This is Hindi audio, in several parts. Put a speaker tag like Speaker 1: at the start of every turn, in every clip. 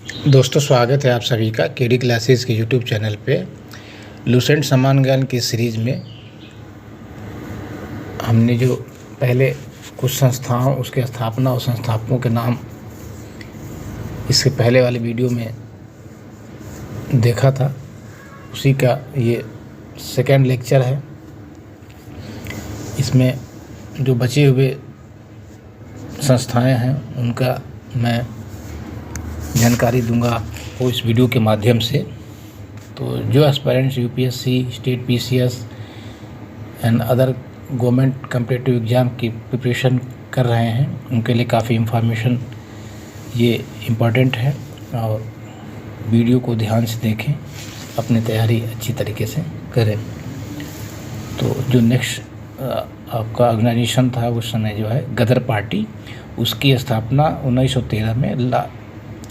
Speaker 1: दोस्तों, स्वागत है आप सभी का केडी क्लासेस के यूट्यूब चैनल पे। लुसेंट समान ज्ञान की सीरीज़ में हमने जो पहले कुछ संस्थाओं, उसके स्थापना और संस्थापकों के नाम इससे पहले वाले वीडियो में देखा था, उसी का ये सेकेंड लेक्चर है। इसमें जो बचे हुए संस्थाएं हैं उनका मैं जानकारी दूंगा आपको इस वीडियो के माध्यम से। तो जो aspirants UPSC, state PCS and other government competitive exam की प्रिपरेशन कर रहे हैं, उनके लिए काफ़ी इन्फॉर्मेशन ये इम्पोर्टेंट है। और वीडियो को ध्यान से देखें, अपनी तैयारी अच्छी तरीके से करें। तो जो नेक्स्ट आपका ऑर्गेनाइजेशन था उस समय जो है गदर पार्टी, उसकी स्थापना 1913 में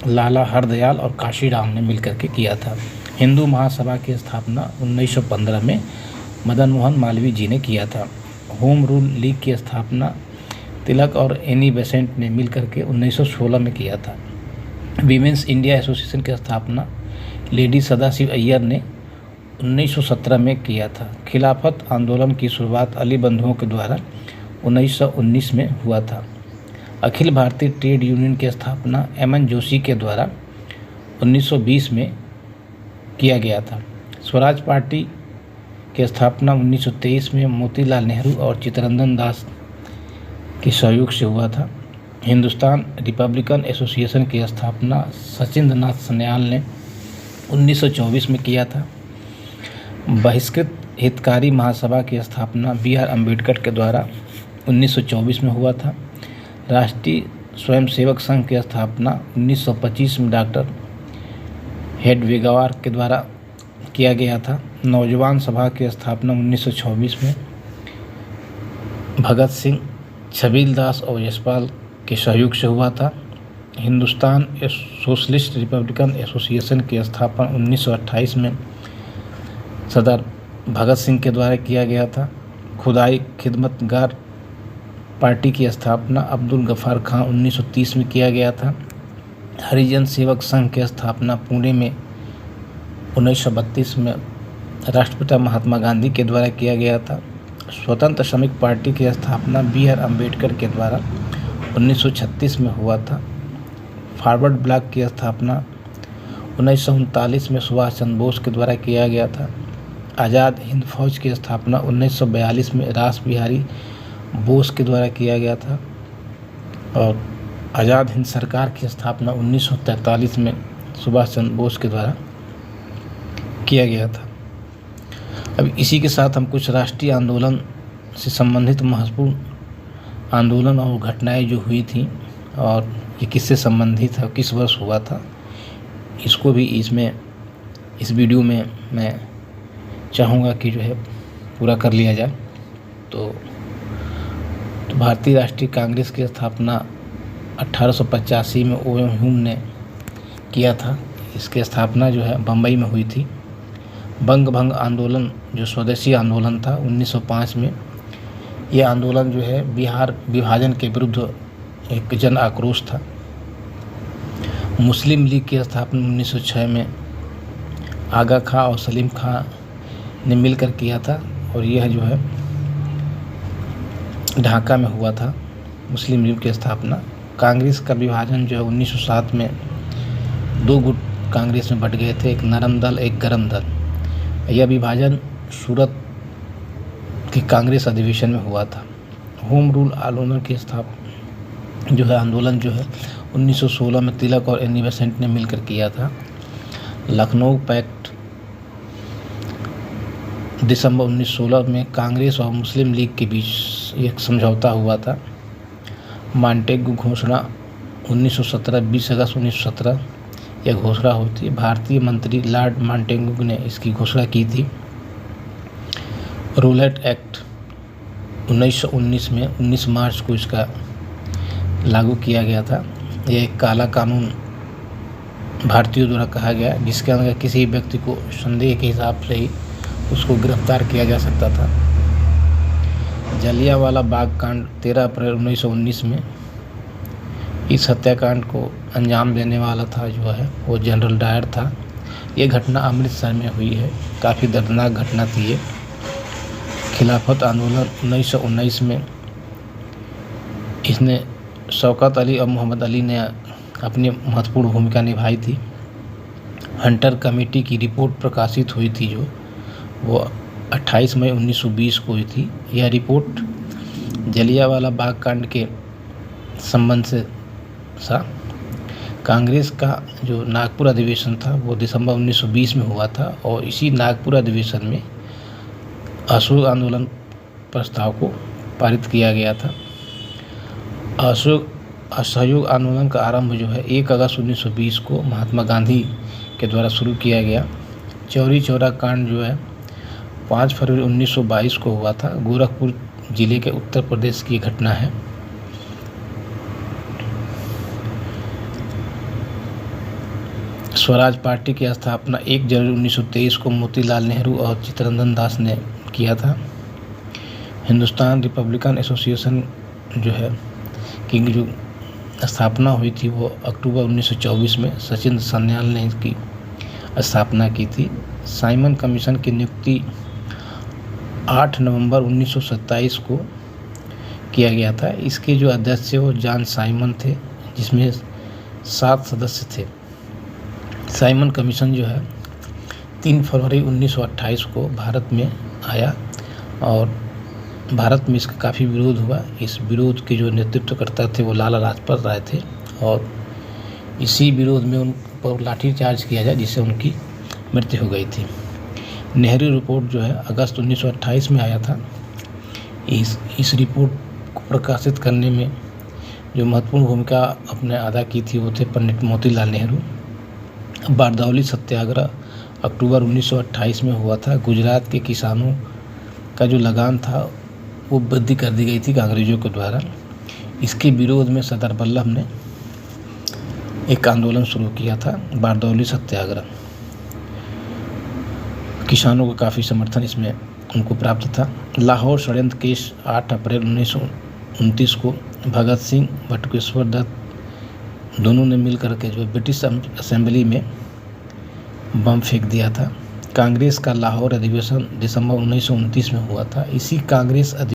Speaker 1: लाला हरदयाल और काशीराम ने मिलकर के किया था। हिंदू महासभा की स्थापना 1915 में मदन मोहन मालवीय जी ने किया था। होम रूल लीग की स्थापना तिलक और एनी बेसेंट ने मिलकर के 1916 में किया था। वीमेंस इंडिया एसोसिएशन की स्थापना लेडी सदाशिव अय्यर ने 1917 में किया था। खिलाफत आंदोलन की शुरुआत अली बंधुओं के द्वारा 1919 में हुआ था। अखिल भारतीय ट्रेड यूनियन की स्थापना एमएन जोशी के द्वारा 1920 में किया गया था। स्वराज पार्टी की स्थापना 1923 में मोतीलाल नेहरू और चित्तरंजन दास के सहयोग से हुआ था। हिंदुस्तान रिपब्लिकन एसोसिएशन की स्थापना सचिंद्र नाथ सन्याल ने 1924 में किया था। बहिष्कृत हितकारी महासभा की स्थापना बी.आर. अम्बेडकर के द्वारा 1924 में हुआ था। राष्ट्रीय स्वयंसेवक संघ की स्थापना 1925 में डॉक्टर हेडगेवार के द्वारा किया गया था। नौजवान सभा की स्थापना 1926 में भगत सिंह, छबील दास और यशपाल के सहयोग से हुआ था। हिंदुस्तान सोशलिस्ट रिपब्लिकन एसोसिएशन की स्थापना 1928 में सरदार भगत सिंह के द्वारा किया गया था। खुदाई खिदमतगार पार्टी की स्थापना अब्दुल गफ्फार खां 1930 में किया गया था। हरिजन सेवक संघ की स्थापना पुणे में 1932 में राष्ट्रपिता महात्मा गांधी के द्वारा किया गया था। स्वतंत्र श्रमिक पार्टी की स्थापना बी.आर. अम्बेडकर के द्वारा 1936 में हुआ था। फॉरवर्ड ब्लॉक की स्थापना 1939 में सुभाष चंद्र बोस के द्वारा किया गया था। आज़ाद हिंद फौज की स्थापना 1942 में रास बिहारी बोस के द्वारा किया गया था। और आज़ाद हिंद सरकार की स्थापना 1943 में सुभाष चंद्र बोस के द्वारा किया गया था। अब इसी के साथ हम कुछ राष्ट्रीय आंदोलन से संबंधित महत्वपूर्ण आंदोलन और घटनाएं जो हुई थी और ये किससे संबंधित है, किस वर्ष हुआ था, इसको भी इस वीडियो में मैं चाहूँगा कि जो है पूरा कर लिया जाए। तो भारतीय राष्ट्रीय कांग्रेस की स्थापना 1885 में ओ.एन. ह्यूम ने किया था। इसकी स्थापना जो है बम्बई में हुई थी। बंग भंग आंदोलन जो स्वदेशी आंदोलन था 1905 में, यह आंदोलन जो है बिहार विभाजन के विरुद्ध एक जन आक्रोश था। मुस्लिम लीग की स्थापना 1906 में आगा खां और सलीम खां ने मिलकर किया था और यह जो है ढाका में हुआ था मुस्लिम लीग की स्थापना। कांग्रेस का विभाजन जो है 1907 में दो गुट कांग्रेस में बट गए थे, एक नरम दल, एक गरम दल। यह विभाजन सूरत के कांग्रेस अधिवेशन में हुआ था। होम रूल आंदोलन की आंदोलन जो है 1916 में तिलक और एनी बेसेंट ने मिलकर किया था। लखनऊ पैक्ट दिसंबर 1916 में कांग्रेस और मुस्लिम लीग के बीच एक समझौता हुआ था। मॉन्टेगू घोषणा 1917 20 अगस्त 1917 यह घोषणा होती है। भारतीय मंत्री लॉर्ड मॉन्टेगू ने इसकी घोषणा की थी। रूलेट एक्ट 1919 में 19 मार्च को इसका लागू किया गया था। यह एक काला कानून भारतीयों द्वारा कहा गया, जिसके अंदर किसी व्यक्ति को संदेह के हिसाब से ही उसको गिरफ्तार किया जा सकता था। जलियांवाला बाग कांड 13 अप्रैल 1919 में इस हत्याकांड को अंजाम देने वाला था जो है वो जनरल डायर था। ये घटना अमृतसर में हुई है। काफ़ी दर्दनाक घटना थी ये। खिलाफत आंदोलन 1919 में इसने शौकत अली और मोहम्मद अली ने अपनी महत्वपूर्ण भूमिका निभाई थी। हंटर कमेटी की रिपोर्ट प्रकाशित हुई थी जो वो 28 मई 1920 को हुई थी। यह रिपोर्ट जलियांवाला बाग कांड के संबंध से था। कांग्रेस का जो नागपुर अधिवेशन था वो दिसंबर 1920 में हुआ था और इसी नागपुर अधिवेशन में असहयोग आंदोलन प्रस्ताव को पारित किया गया था। असहयोग आंदोलन का आरंभ जो है 1 अगस्त 1920 को महात्मा गांधी के द्वारा शुरू किया गया। चौरी चौरा कांड जो है 5 फरवरी 1922 को हुआ था। गोरखपुर जिले के उत्तर प्रदेश की घटना है। स्वराज पार्टी की स्थापना 1 जनवरी 1923 को मोतीलाल नेहरू और चित्तरंजन दास ने किया था। हिंदुस्तान रिपब्लिकन एसोसिएशन जो है की जो स्थापना हुई थी वो अक्टूबर 1924 में सचिंद्र सान्याल ने इसकी स्थापना की थी। साइमन कमीशन की नियुक्ति 8 नवंबर 1927 को किया गया था। इसके जो अध्यक्ष थे वो जॉन साइमन थे, जिसमें 7 सदस्य थे। साइमन कमीशन जो है 3 फरवरी 1928 को भारत में आया और भारत में इसका काफ़ी विरोध हुआ। इस विरोध के जो नेतृत्व करता थे वो लाला लाजपत राय थे और इसी विरोध में उन पर लाठीचार्ज किया जाए जिससे उनकी मृत्यु हो गई थी। नेहरू रिपोर्ट जो है अगस्त 1928 में आया था। इस रिपोर्ट को प्रकाशित करने में जो महत्वपूर्ण भूमिका अपने अदा की थी वो थे पंडित मोतीलाल नेहरू। बारदौली सत्याग्रह अक्टूबर 1928 में हुआ था। गुजरात के किसानों का जो लगान था वो वृद्धि कर दी गई थी अंग्रेजों के द्वारा। इसके विरोध में सरदार वल्लभ ने एक आंदोलन शुरू किया था, बारदौली सत्याग्रह। किसानों को काफ़ी समर्थन इसमें उनको प्राप्त था। लाहौर षड्यंत्र केस 8 अप्रैल 1929 को भगत सिंह बटुकेश्वर दत्त दोनों ने मिल करके जो ब्रिटिश असेंबली में बम फेंक दिया था। कांग्रेस का लाहौर अधिवेशन दिसंबर 1929 में हुआ था। इसी कांग्रेस